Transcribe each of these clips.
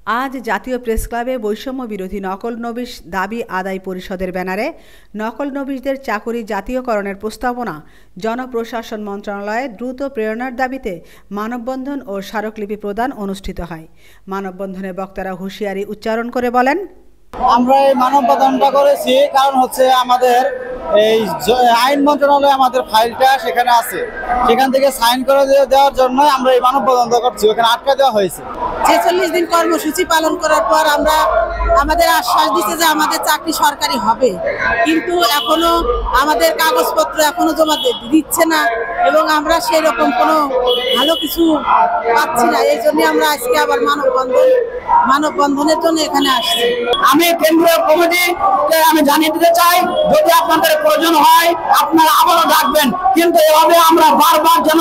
আজ জাতীয় প্রেস ক্লাবে বৈষম্য বিরোধী নকল নবিশ দাবি আদায় পরিষদের ব্যানারে নকল নবিশদের চাকুরি জাতীয়করণের প্রস্তাবনা জনপ্রশাসন মন্ত্রণালয়ে দ্রুত প্রেরণার দাবিতে মানববন্ধন ও স্মারকলিপি প্রদান অনুষ্ঠিত হয়। মানববন্ধনে বক্তারা হুঁশিয়ারি উচ্চারণ করে বলেন, আমরা এই মানববন্ধনটা করেছি কারণ হচ্ছে আমাদের এই আইন মন্ত্রণালয়ে আমাদের ফাইলটা সেখানে আছে, সেখান থেকে সাইন করে দেওয়ার জন্য আমরা এই মানববন্ধন করছি। ওখানে আটকে দেওয়া হয়েছে। 46 দিন কর্মসূচি পালন করার পর আমরা আমাদের আশ্বাস দিচ্ছে যে আমাদের চাকরি সরকারি হবে, কিন্তু এখনো আমাদের কাগজপত্র এখনো জমা দিচ্ছে না এবং আমরা সেরকম কোনো ভালো কিছু পাচ্ছি না। এই জন্য আমরা আজকে আবার মানববন্ধনের জন্য এখানে আসছি। আমি কেন্দ্রীয় কমিটিকে আমি জানিয়ে দিতে চাই, যদি আপনাদের প্রয়োজন হয় আপনারা আবারও ডাকবেন, কিন্তু এভাবে আমরা বারবার যেন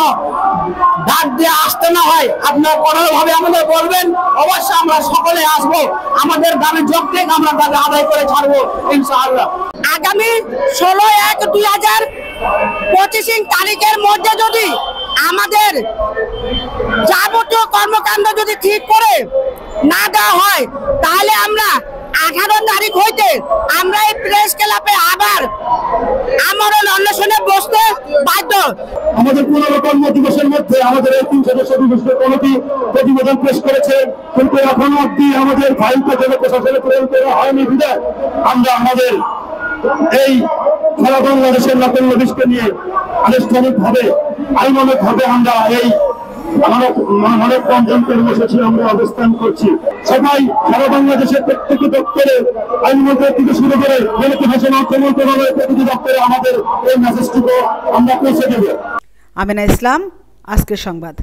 ডাক দিয়ে আসতে না হয়। আপনারা কোনোভাবে আমাদের বলবেন, অবশ্যই আমরা সকলে আসবো। আমাদের দাবি যৌক্তিক, আমরা দাবি আদায় করে ছাড়বো ইনশাআল্লাহ। আগামী 16/1/2025 তারিখের মধ্যে যদি আমাদের যাবতীয় কর্মকাণ্ড যদি ঠিক করে না দেওয়া হয়, তাহলে আমরা 18 তারিখ হইতে আমরা এই প্রেস ক্লাবে আবার আমরণ অনশনে বসতে বাধ্য। আমাদের 15 কর্মদিবসের মধ্যে আমাদের এই 3 সদস্য বিশিষ্ট কমিটি প্রতিবেদন পেশ করেছে, কিন্তু এখনো অব্দি আমাদের ফাইলটা জনপ্রশাসনে প্রেরণ করা হয়নি। বিধায় আমরা আমাদের এই সারা বাংলাদেশের নকল নবিশকে নিয়ে আনুষ্ঠানিকভাবে আইনানুগভাবে আমরা এই মানববন্ধন কর্মসূচি আমরা অবস্থান করছি। সবাই সারা বাংলাদেশের প্রত্যেকটি দপ্তরে আইনমন্ত্রক থেকে শুরু করে ভাষা মন্ত্রণালয়ের প্রতিটি দপ্তরে আমাদের এই মেসেজটুকু আমরা পৌঁছে দেব। আমেনা ইসলাম, আজকের সংবাদ।